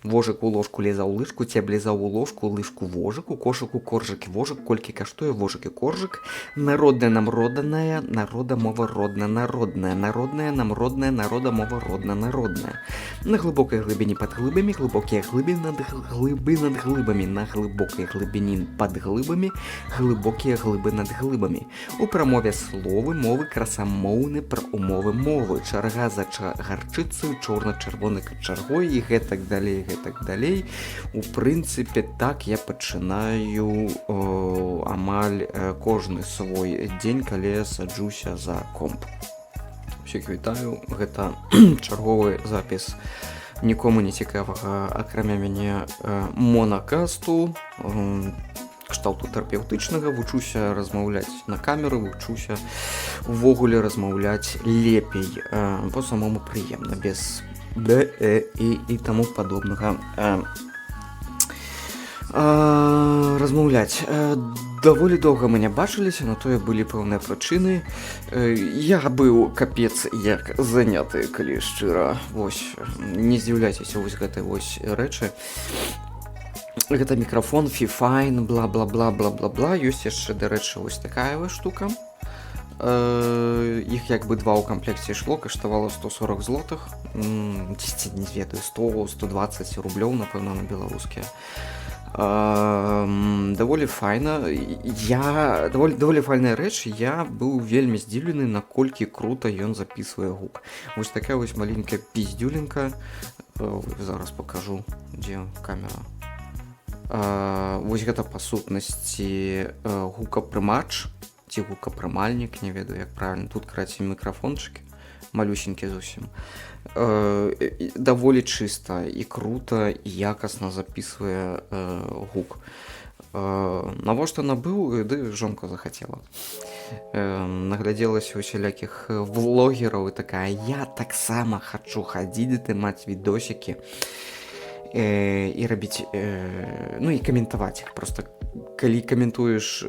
Вожык у ложку лезаў лыжку, цеб лезаў у ложку, лыжку вожык, у кошыку коржык і вожык, колькі каштуе вожык і коржык. Народная нам роданая, народа мова родна, народная, народная нам родная, народа мова родна, народная. На глыбокай глыбіні пад глыбамі, глыбокія глыбы над глыбамі, на глыбокай глыбіні пад глыбамі, глыбокія глыбы над глыбамі. У прамове словы, мовы, красамоўны пра умовы мовы, чарга за гарчыцаю, чорна-чырвоны качаргой і гэтак далей. У прынцыпе, так я пачынаю амаль кожны свой дзень, калі я саджуся за комп. Усіх вітаю, гэта чарговы запіс нікому не цікавага, акрамя мяне, монакасту, кшталту тэрапеўтычнага, вучуся размаўляць на камеру, вучуся увогуле размаўляць лепей, бо самому прыемна, без і таму падобнага размаўляць. Даволі доўга мы не бачыліся, на тое былі пэўныя прычыны. Я быў капец як заняты, калі шчыра. Вось, не здзіўляйцеся вось гэтай вось рэчы. Гэта мікрафон, фіфайн, бла-бла-бла-бла-бла-бла. Ёсць яшчэ, дарэчы, вось такая вось штука. Іх як бы два ў камплекце ішло, каштавала 140 злотых. Не ведаю, 100-120 рублёў, напэўна, на беларускія. Даволі файна. Даволі файная рэч. Я быў вельмі здзіўлены, наколькі крута ён запісвае гук. Вось такая вось маленькая піздзюленька. Зараз пакажу, дзе камера. Вось гэта па сутнасці гукапрымач ці гукапрымальнік, не ведаю, як правільна. Тут, карацей, мікрафончыкі, малюсенькі зусім. Даволі чыста і крута і якасна запісвае гук. Навошта набыў? Ды жонка захацела. Наглядзелася усялякіх влогераў і такая: я таксама хачу хадзіць, здымаць відосікі і рабіць, ну і каментаваць іх. Просто калі каментуеш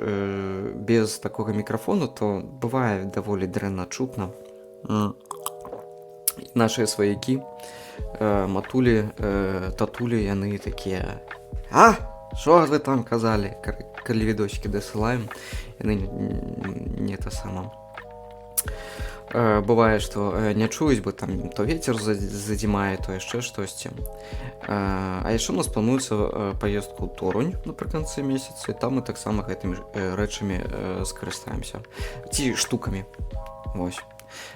без такога мікрафону, то бывае даволі дрэнна чутна. Нашыя сваякі, матулі, татулі, яны такія: а, што вы там казалі, калі відосікі дасылаем, яны не та сама. Бывае, што не чуюць, бо там то вецер задзімае, то яшчэ штосьці. А яшчэ у нас плануецца паездка ў Торунь напрыканцы месяца, і там мы таксама гэтымі рэчамі скарыстаемся. Ці штукамі. Вось.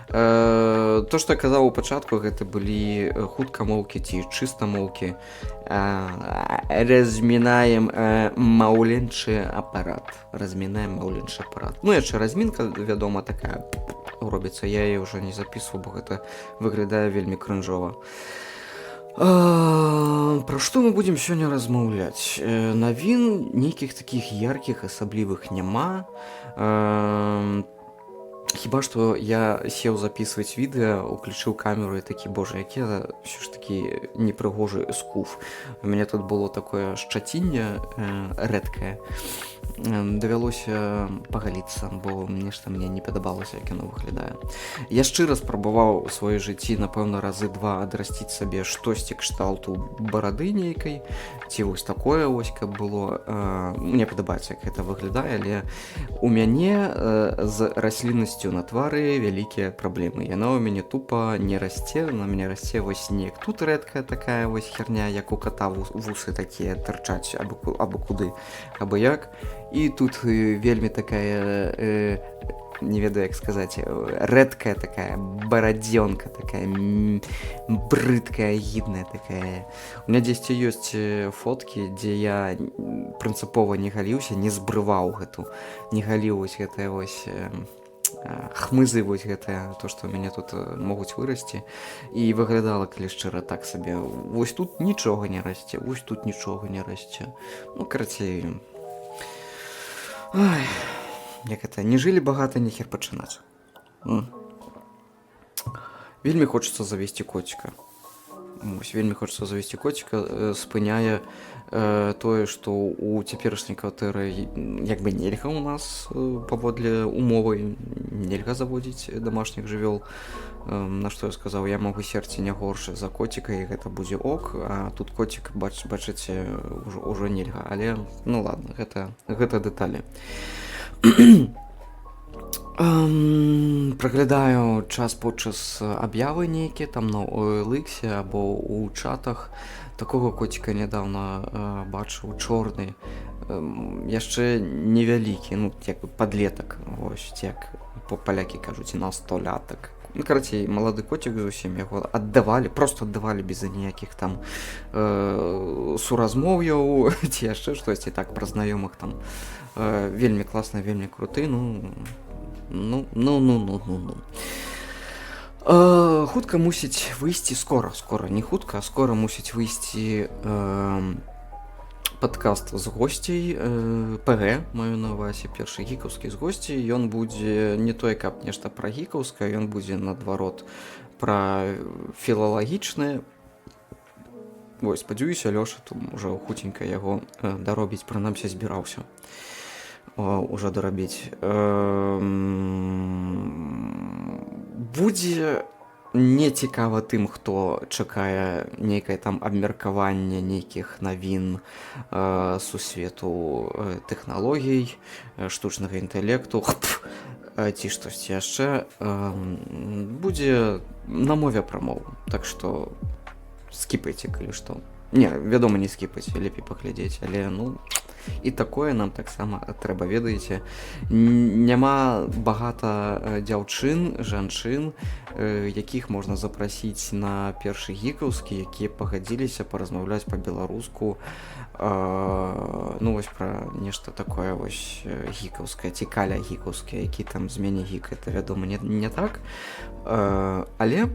То, што я казаў у пачатку, гэта былі хуткамоўкі ці чыстамоўкі. Размінаем маўленчы апарат. Ну, яшчэ размінка, вядома, такая робіцца. Я яе ўжо не запісваў, бо гэта выглядае вельмі крынжова. Пра што мы будзем сёння размаўляць? Навін нейкіх такіх яркіх, асаблівых няма. Хіба што я сеў запісваць відэа, уключыў камеру і такі: божа, які ўсё ж такі непрыгожы скуф. У мяне тут было такое шчацінне рэдкае. Давялося пагаліцца, бо нешта мне не падабалася, як яно выглядае. Я шчыра спрабаваў у сваёй жыцці, напэўна, разы два адрасціць сабе штосьці кшталту барады нейкай, ці вось такое вось, каб было. Мне падабаецца, як гэта выглядае, але у мяне з расліннасцю на твары вялікія праблемы. Яна ў мяне тупа не расце, на мяне расце вось неяк. Тут рэдкая такая вось херня, як у кота вусы такія тырчаць абы куды, абы як. І тут вельмі такая, не ведаю, як сказаць, рэдкая такая барадзёнка, такая брыдкая, агідная такая. У меня дзесьці ёсць фоткі, дзе я прынцыпова не галіўся, не збрываў гэту, не галіў вось гэтая вось хмызы, вось гэтая, то, што ў мяне тут могуць вырасці. І выглядала, калі шчыра, так сабе. Вось тут нічога не расце, вось тут нічога не расце. Ну, карацей, ай, як это, не жылі багата, не хер пачынаць. Вельмі хочацца завесці коціка. вельмі хочацца завесці коціка, спыняе тое, што у цяперашняй кватэры як бы нельга ў нас паводле умовы нельга заводзіць дамашніх жывёл. На што я сказаў, я магу серці не горш за коціка, і гэта будзе ок, а тут коцік, бачыце, ўжо нельга, але ну ладно, гэта дэталі. Праглядаю час подчас аб'явы нейкія там на OLX або ў чатах. Такога коціка нядаўна бачыў, чорны, яшчэ невялікі, ну як бы падлетак, вось як палякі кажуць, на 100-лятак. Ну, карацей, малады коцік зусім, яго просто аддавалі без ніякіх там суразмоўяў ці яшчэ штосьці, так, пра знаёмых там. Вельмі класны, вельмі круты, ну. Хутка мусіць выйсці, скора, не хутка, а скора мусіць выйсці падкаст з госцей, ПГ, маю на ўвазе, першы гікаўскі з госцей. Ён будзе не той, каб нешта пра гікаўскае, ён будзе, наадварот, пра філалагічнае. Вось, спадзяюся, Лёша там ужо хуценька яго даробіць, прынамсі збіраўся ўжо дарабіць. Будзе нецікава тым, хто чакае нейкае там абмеркаванне нейкіх навін сусвету тэхналогій, штучнага інтэлекту ці штосьці яшчэ. Будзе на мове прамоў, так што скіпайце, калі што. Не, вядома, не скіпайце, лепей паглядзець, але ну і такое нам таксама трэба, ведаеце. Няма багата дзяўчын, жанчын, якіх можна запрасіць на першы гікаўскі, якія пагадзіліся паразмаўляць па-беларуску, ну вось пра нешта такое вось гікаўскае, ці каля гікаўскае, які там змене гік, это вядома не так, але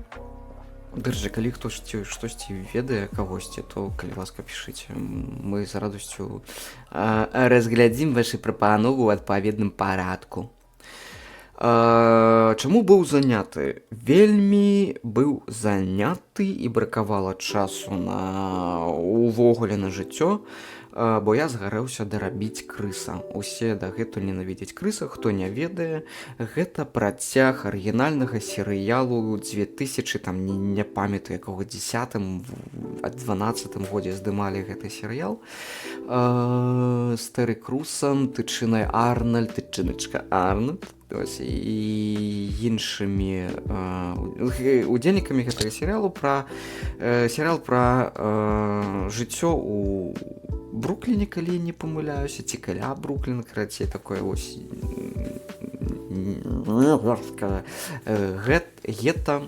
дарэчы, калі хтосьці штосьці ведае кагосьці, то калі ласка пішыце, мы з радасцю разглядзім вашы прапановы ў адпаведным парадку. Чаму быў заняты? Вельмі быў заняты і бракавала часу увогуле на жыццё, бо я згарэўся дарабіць крыса. Усе дагэтуль ненавідзяць крыса, хто не ведае, гэта працяг арыгінальнага серыялу 2000, там не памятаю якога 10-м, 12-м годзе здымалі гэты серыял з Тэры Крусам, Тычынай Арнальд, Тычыначка Арнальд і іншымі удзельнікамі гэтага серыялу, серыял пра жыццё у Брукліне, калі не памыляюся, ці каля Брукліна, карацей, такое вось гета,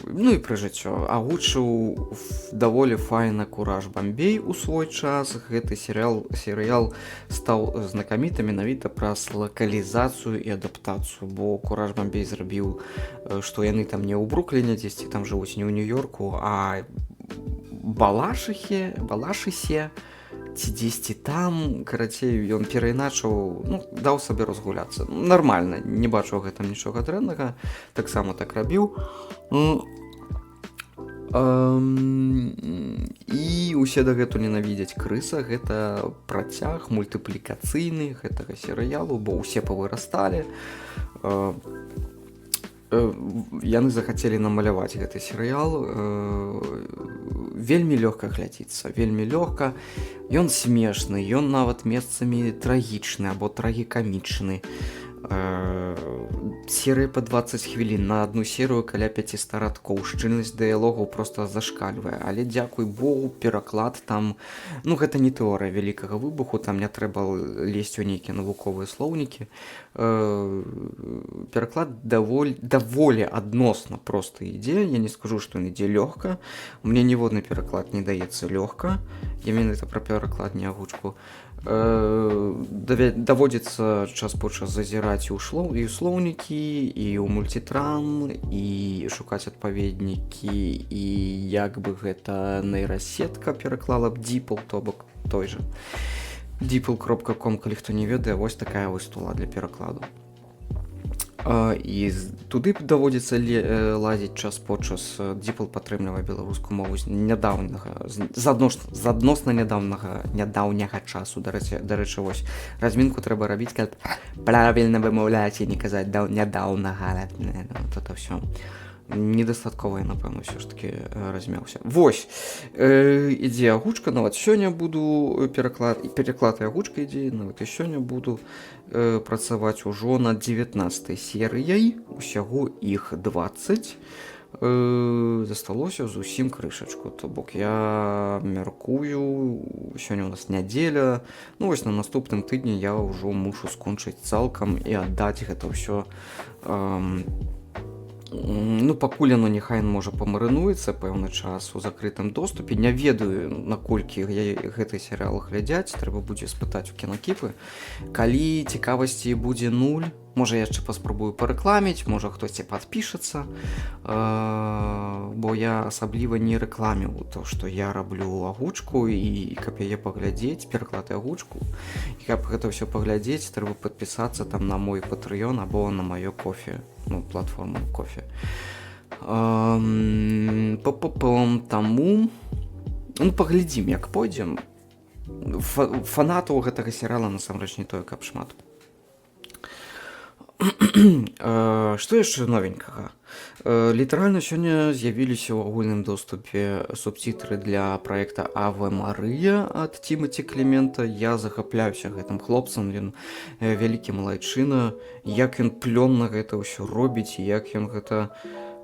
ну і пра жыццё. Агучыў даволі файна Кураж Бамбей у свой час. Гэты серыял стаў знакаміты менавіта праз лакалізацыю і адаптацыю, бо Кураж Бамбей зрабіў, што яны там не ў Брукліне дзесьці там жывуць, не ў Нью-Йорку, а Балашысе ці дзесьці там, карацей, ён перайначыў, ну, даў сабе разгуляцца. Нармальна, не бачу гэтым нічога дрэннага, таксама так рабіў. І усе дагэтуль ненавідзяць крыса. Гэта працяг мультыплікацыйны гэтага серыялу, бо ўсе павырасталі. Яны захацелі намаляваць гэты серыял. Вельмі лёгка глядзіцца, вельмі лёгка. Ён смешны, ён нават месцамі трагічны або трагікамічны. Серыя па 20 хвілін, на адну серыю каля 500 радкоў, шчыльнасць дыялогаў просто зашкальвае, але дзякуй Богу, пераклад там, ну гэта не тэорыя вялікага выбуху, там не трэба лезть у нейкія навуковыя слоўнікі. Пераклад даволі адносна просто ідзе, я не скажу, што ён ідзе лёгка, мне ніводны пераклад не даецца лёгка, я менавіта пра пераклад, не агучку. Даводзіцца час по час зазіраць і ў слоўнікі, і ў мульцітран, і шукаць адпаведнікі, і як бы гэта нейрасетка пераклала б DeepL, то бок той жа DeepL.com, калі хто не ведае, вось такая вось тула для перакладу. І туды даводзіцца лазіць час по час. DeepL падтрымлівае беларускую мову з адносна нядаўняга часу. Дарэчы, вось размінку трэба рабіць, каб правільна вымаўляць і не казаць нядаўнага. Это ўсё недастаткова, я, напэўна, ўсё ж такі размяўся. Вось, ідзе агучка, нават сёння буду пераклад і агучка ідзе, нават і сёння буду працаваць ужо над 19 серыяй, усяго іх 20. Засталося зусім крышачку, то бок я мяркую, сёння у нас нядзеля, ну вось на наступным тыдні я ўжо мушу скончыць цалкам і аддаць гэта ўсё. Ну, пакуль яно няхай можа памарынуецца пэўны час у закрытым доступе. Не ведаю, наколькі гэты серыал глядзяць, трэба будзе спытаць у кінакіпы. Калі цікавасці будзе 0, можа яшчэ паспрабую парэкламіць, можа хтосьці падпішацца, бо я асабліва не рэкламіў то, што я раблю агучку, і каб яе паглядзець, пераклад і агучку, і каб гэта ўсё паглядзець, трэба падпісацца там на мой Patreon або на маё кофе, ну, платформу кофе. Таму, ну, паглядзім, як пойдзем. Фанатаў гэтага серыяла насамрэч не тое, каб шмат. Што яшчэ новенькага? Літаральна сёння з'явіліся ў агульным доступе субцітры для праекта «Аве Марыя» ад Тімоті Клімента. Я захапляюся гэтым хлопцам, ён вялікі малайчына, як ён плённа гэта ўсё робіць, і як ён гэта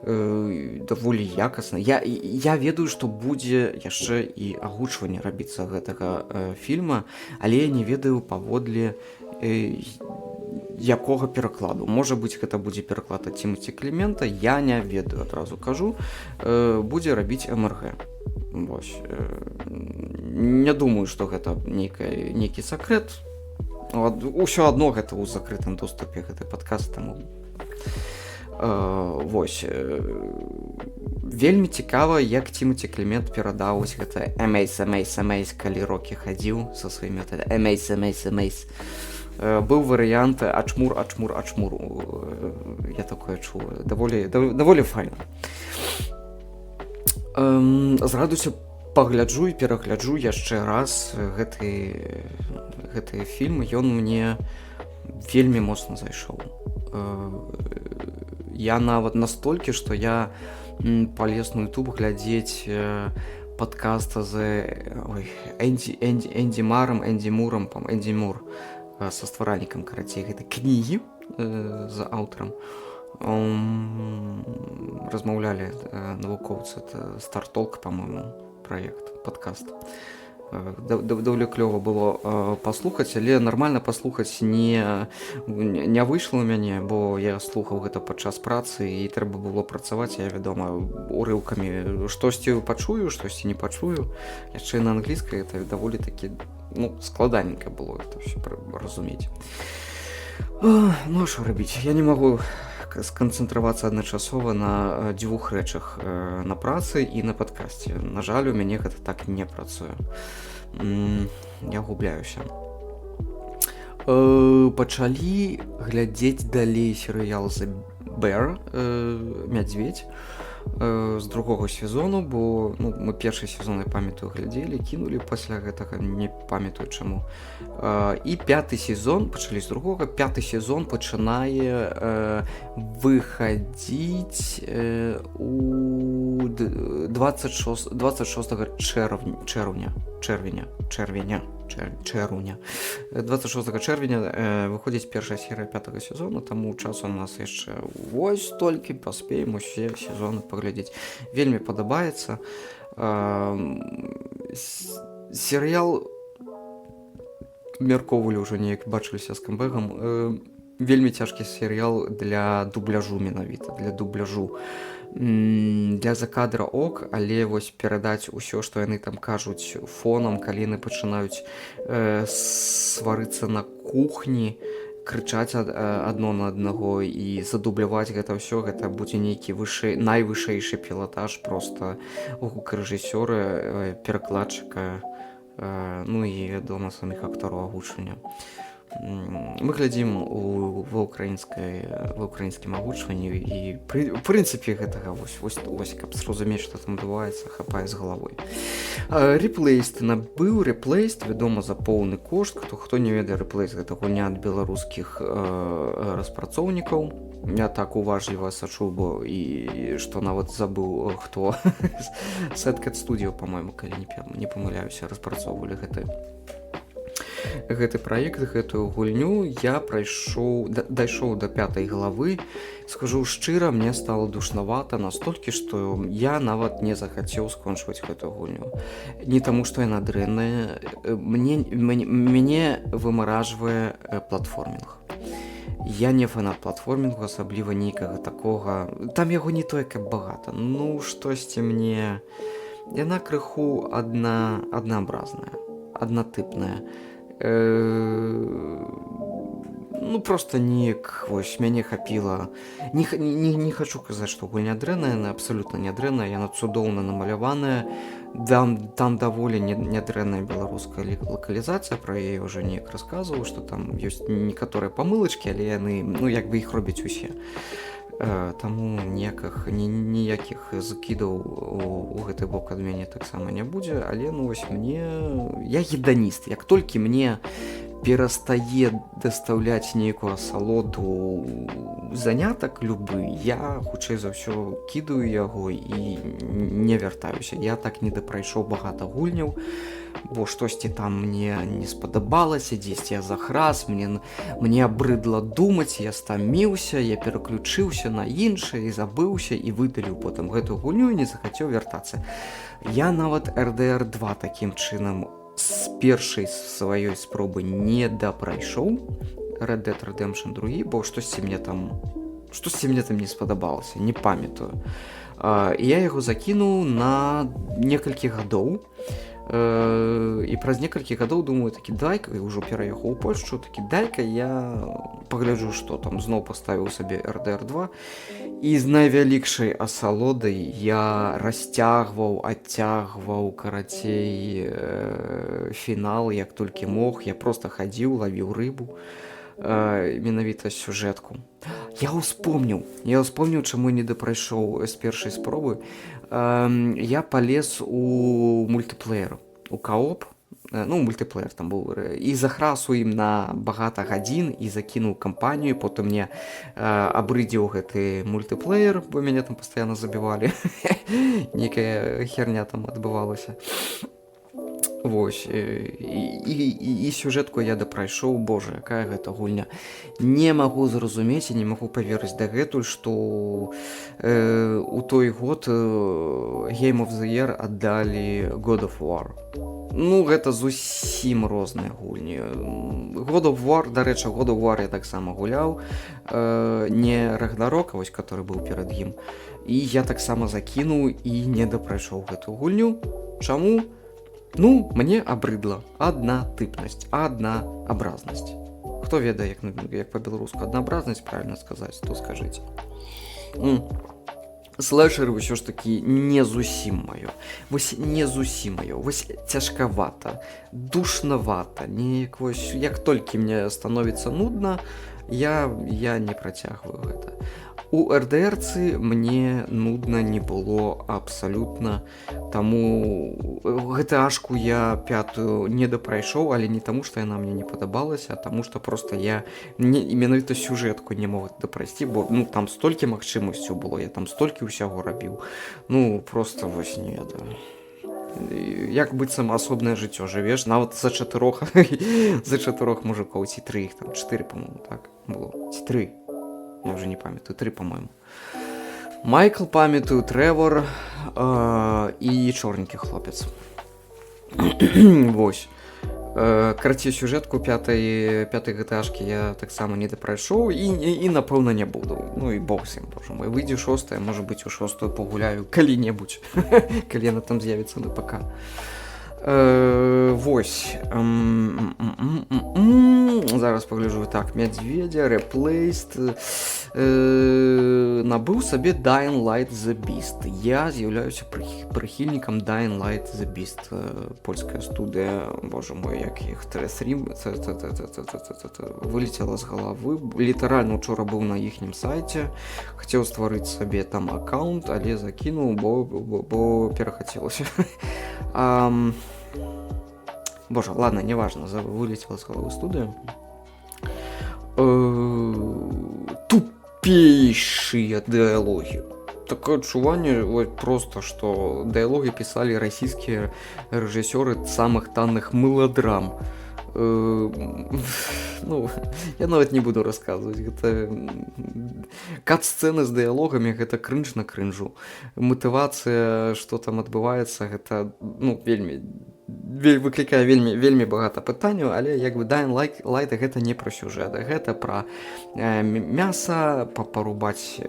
даволі якасна. Я ведаю, што будзе яшчэ і агучванне рабіцца гэтага фільма, але я не ведаю паводле якога перакладу. Можа быць, гэта будзе пераклад ад Тімоті Клімента, я не ведаю, адразу кажу. Будзе рабіць МРГ. Вось. Не думаю, што гэта нейкі сакрэт. Усё адно гэта ў закрытым доступе, гэты падкаст, таму. Вось. Вельмі цікава, як Тімоті Клімент перадаў гэта эмейс, калі Рокі хадзіў са сваімі эмейс. Быў варыянт ачмур. Я такое чуў. Даволі файна. Зрадуюся, пагляджу і перагляджу яшчэ раз гэты фільм. Ён мне вельмі моцна зайшоў. Я нават настолькі, што я палез на YouTube глядзець падкаста з Энді Мурам, са стваральнікам, карацей, гэтай кнігі з аўтарам. Размаўлялі навукоўцы, это Стартолк, па-моему, праект, падкаст. Даволі клёва было паслухаць, але нармальна паслухаць не выйшла ў мяне, бо я слухаў гэта падчас працы і трэба было працаваць, я, вядома, урыўкамі штосьці пачую, штосьці не пачую. Яшчэ на англійскай это даволі такі, ну, складаненька было это ўсё разумець. Ну, што рабіць? Я не магу сканцэнтравацца адначасова на дзвюх рэчах, на працы і на падкасце. На жаль, у мяне гэта так не працуе. Я губляюся. Пачалі глядзець далей серыял «The Bear», «Мядзведь», з другога сезону, бо мы першы сезон, я памятаю, глядзелі, кінулі пасля гэтага, не памятаю чаму. І пяты сезон, пачалі з другога, пяты сезон пачынае выхадзіць у 26 чэрвеня. 26 чэрвеня выходзіць першая серыя пятага сезона, таму часу у нас яшчэ вось толькі паспеем усе сезоны паглядзець. Вельмі падабаецца. Серыял, мяркоўвалі ўжо неяк, бачыліся з камбэгам, вельмі цяжкі серыял для дубляжу менавіта, для дубляжу. Для закадра ок, але вось перадаць усё, што яны там кажуць фонам, калі яны пачынаюць сварыцца на кухні, крычаць адно на аднаго і задубляваць гэта ўсё, гэта будзе нейкі найвышэйшы пілатаж проста гукарэжысёра, перакладчыка, ну і, вядома, саміх актораў агучання. Мы глядзім ва ўкраінскім агучванні і в прынцыпе гэтага вось каб зразумець, што там адбываецца, хапае з галавой. Replaced набыў. Replaced вядома за поўны кошт. Хто не ведае, Replaced гэта гульня ад беларускіх распрацоўнікаў. Я так уважліва сачу, бо і што нават забыў, хто Setcat Studio, па-мойму, калі не памыляюся, распрацоўвалі гэты праект, гэтую гульню. Я дайшоў да 5-й главы. Скажу шчыра, мне стало душнавата настолькі, што я нават не захацеў скончваць гэтую гульню. Не таму, што яна дрэнная. Мяне вымаражвае платформінг. Я не фанат платформінгу, асабліва нейкага такога. Там яго не тое, каб багата. Ну, штосьці мне... Яна крыху аднаабразная, аднатыпная. Ну, просто неяк, вось, мяне хапіла. Не хачу казаць, што гульня дрэнная, яна абсалютна не дрэнная, яна цудоўна намаляваная. Там даволі нядрэнная беларуская лакалізацыя, пра яе ўжо неяк расказваў, што там ёсць некаторыя памылачкі, але яны, ну, як бы іх робяць усе. Таму ніякіх закідаў у гэты бок ад мяне таксама не будзе, але ну вось я геданіст. Як толькі мне перастае дастаўляць нейкую асалоду занятак любы, я хутчэй за ўсё кідаю яго і не вяртаюся. Я так не дапрайшоў багата гульняў, бо штосьці там мне не спадабалася, дзесьці я захрас, мне абрыдла думаць, я стаміўся, я пераключыўся на іншае і забыўся і выдаліў потым гэтую гульню і не захацеў вяртацца. Я нават RDR 2 такім чынам з першай сваёй спробы не дапрайшоў, Red Dead Redemption 2, бо штосьці мне там не спадабалася, не памятаю. І я яго закінуў на некалькі гадоў. І праз некалькі гадоў думаю, такі дай-ка, я ўжо пераехаў у Польшчу, такі дай-ка я пагляджу, што там, зноў паставіў сабе RDR 2 і з найвялікшай асалодай я адцягваў карацей фінал, як толькі мог. Я проста хадзіў, лавіў рыбу, менавіта сюжэтку. Я ўспомніў, чаму не дапрайшоў з першай спробы. Я палез у мультиплеер, у кооп, ну, мультиплеер там быў, і захрас у ім на багата гадзін і закінуў кампанію, потым мне абрыдзеў гэты мультиплеер, бо мяне там пастаянна забівалі, нейкая херня там адбывалася. Вось, і сюжэтку я дапрайшоў, божа, якая гэта гульня. Не магу зразумець і не магу паверыць дагэтуль, што у той год Game of the Year аддалі God of War. Ну, гэта зусім розныя гульні. God of War, дарэчы, God of War я таксама гуляў, не Ragnarok, вось, который быў перад ім. І я таксама закінуў і не дапрайшоў гэту гульню. Чаму? Ну, мне абрыдла аднатыпнасць, аднаабразнасць. Хто ведае, як па-беларуску аднаабразнасць правільна сказаць, то скажыце. Слэшеры ўсё ж такі не зусім маё. Вось не зусім маё. Вось цяжкавата, душнавата. Неяк вось, як толькі мне становіцца нудна, я не працягваю гэта. У РДРцы мне нудна не было абсалютна, таму гэтаашку я 5-ю не дапрайшоў, але не таму, што яна мне не падабалася, а таму, што проста я менавіта сюжэтку не мог дапрайсці, бо ну, там столькі магчымасцяў было, я там столькі ўсяго рабіў. Ну, проста вось не ведаю. Як быццам асобнае жыццё жывеш, нават за 4 мужикоў, ці 3 іх, там 4, па-моему, так было, ці 3. Я уже не памятаю, 3, по-моему. Майкл памятаю, Тревор і чорненькі хлопец. Вось. Карацей, сюжэтку 5-й GTA-шкі я таксама не дапрайшоў і напэўна не буду. Ну і бог з ім, боже мой. Выйдзе 6-я, можа быць, у 6-ю пагуляю калі-небудзь, калі яна там з'явіцца на ПК. Вось. Зараз пагляджу, так, Медведя, Replaced, набыў сабе Dying Light The Beast. Я з'яўляюся прыхільнікам Dying Light The Beast. Польская студыя, боже мой, як іх 3 вылетела з галавы. Літаральна учора быў на іхнім сайце, хацеў стварыць сабе там аккаунт, але закінуў, бо перахацелася. Боже, ладно, неважно, вылетела з галавы студыя. Тупейшие диалоги. Такое адчуванне, вот просто, что диалоги писали российские режиссеры самых танных мелодрам. Ну, я нават не буду рассказывать. Это кат-сцены с диалогами, это кринж на кринжу. Мотивация, что там адбываецца, это, ну, выклікае вельмі багата пытанняў, але як бы Dying Light гэта не пра сюжэт, гэта пра мяса, парубаць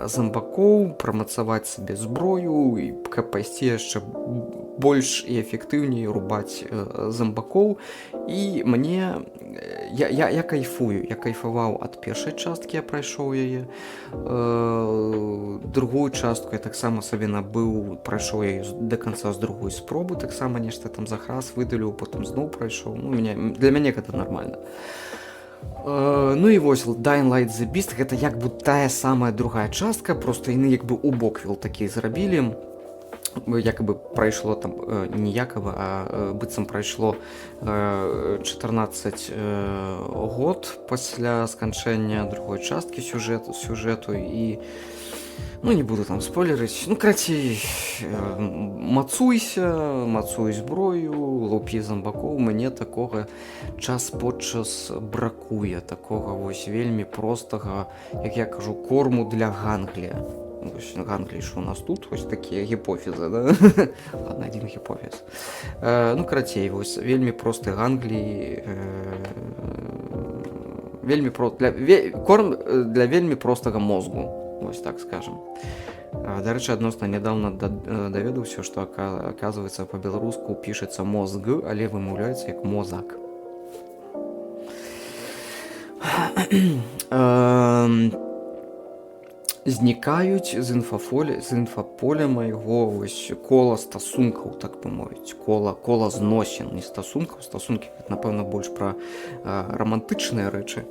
зомбакоў, прамацаваць сабе зброю, і каб пайсці яшчэ больш і эфектыўней рубаць зомбакоў. І мне я кайфую, я кайфаваў ад першай часткі, я прайшоў яе. Другую частку я таксама сабе набыў, прайшоў яе да канца з другой спробы, таксама нешта там захраз выдаліў, потым зноў прайшоў. Ну, для мяне гэта нармальна. Ну і вось Dying Light The Beast гэта як бы тая самая другая частка, просто яны як бы у боквіл такі зрабілі. Якобы прайшло там, не якобы, а быццам прайшло 14 год пасля сканчэння другой часткі сюжэту, і ну не буду там спойлерыць. Ну, карацей, мацуй зброю, лупі зомбакоў. Мне такога час подчас бракуе, такога вось вельмі простага, як я кажу, корму для ганглія. Ганглі, що у нас тут, ось такі гіпофізи, да? Ладно, один гіпофіз. Ну, карацей, ось вельмі просты ганглі, корм для вельмі простага мозгу, ось так скажем. Дарэчы, адносна нядаўна даведаўся, што, оказывается, по-беларуску пішацца мозг, але вымаўляецца як мозак. Знікаюць з інфаполя майго ось кола стасункаў, так бы мовіць, кола зносін, не стасункаў. Стасункі, напэўна, больш пра рамантычныя рэчы.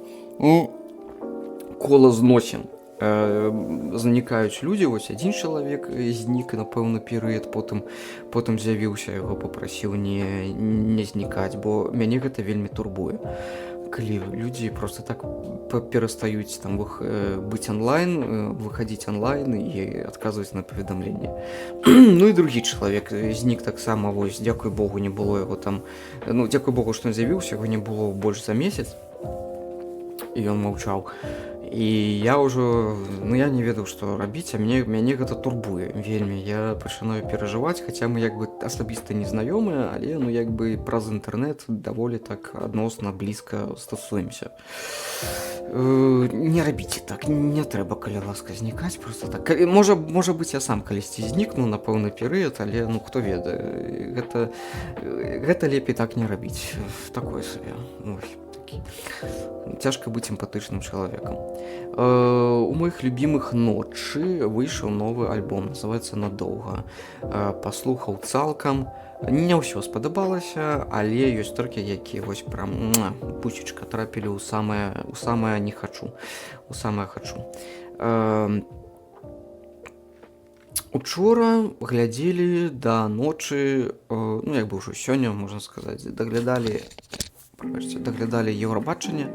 Кола зносін. Знікаюць людзі, вось адзін чалавек знік, напэўна, перыяд, потым з'явіўся, яго папрасіў не знікаць, бо мяне гэта вельмі турбуе. Калі людзі просто так перастаюць там быць онлайн, выхадзіць онлайн і адказваць на паведамленні. Ну і другі чалавек знік таксама, вось, дзякуй Богу, не было яго там, ну, дзякуй Богу, што ён з'явіўся, яго не было больш за месяц, і ён маўчаў. І я ўжо, ну, я не ведаў, што рабіць, а мяне гэта турбуе вельмі. Я пачынаю перажываць, хаця мы як бы асабіста незнаёмыя, але, ну, як бы праз інтэрнэт даволі так адносна блізка стасуемся. Не рабіце так, не трэба, калі ласка, знікаць просто так. Можа быць, я сам калісьці знікну на пэўны перыяд, але, ну, хто ведае, гэта лепей так не рабіць. Такое сабе, цяжка быць эмпатычным чалавекам. У моих любімых ночы выйшаў новы альбом, называецца «Надоўга». Паслухаў цалкам, не ўсё спадабалася, але ёсць толькі якія вось прям пусечка трапілі ў самае не хачу, у самае хачу. Учора глядзелі да ночы, ну як бы ўжо сёння, можна сказаць, даглядалі Еўрабачанне.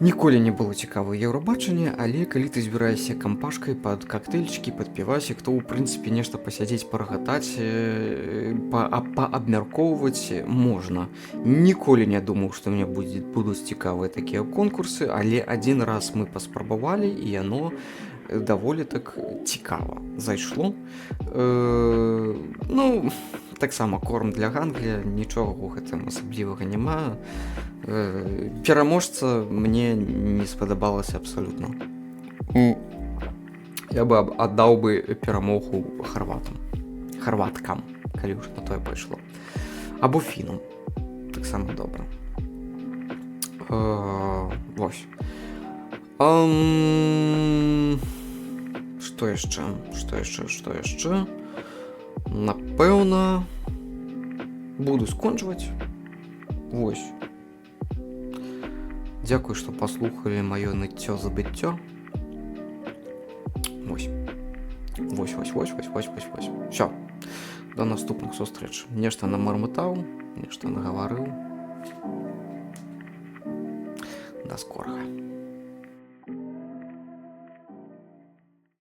Ніколі не было цікава Еўрабачанне, але калі ты збіраешся кампашкай пад кактэйльчыкі, пад півасік, то ў прынцыпе нешта пасядзець, парагатаць, паабмяркоўваць можна. Ніколі не думаў, што мне будуць цікавыя такія конкурсы, але адзін раз мы паспрабавалі, і яно даволі так цікава зайшло. Ну, таксама корм для ганглія, нічога ў гэтым асаблівага няма. Пераможца мне не спадабалася абсалютна. Я бы аддаў бы перамогу харваткам, калі ўж на тое пайшло. Або фінам. таксама добра. Вось. Што яшчэ? Напэўна, буду скончваць. Вось. Дзякуй, што паслухалі маё ныццё забыццё. Вось. Всё. До наступных сустрэч. Нешта намармытаў, нешта нагаварыў. Да скорага.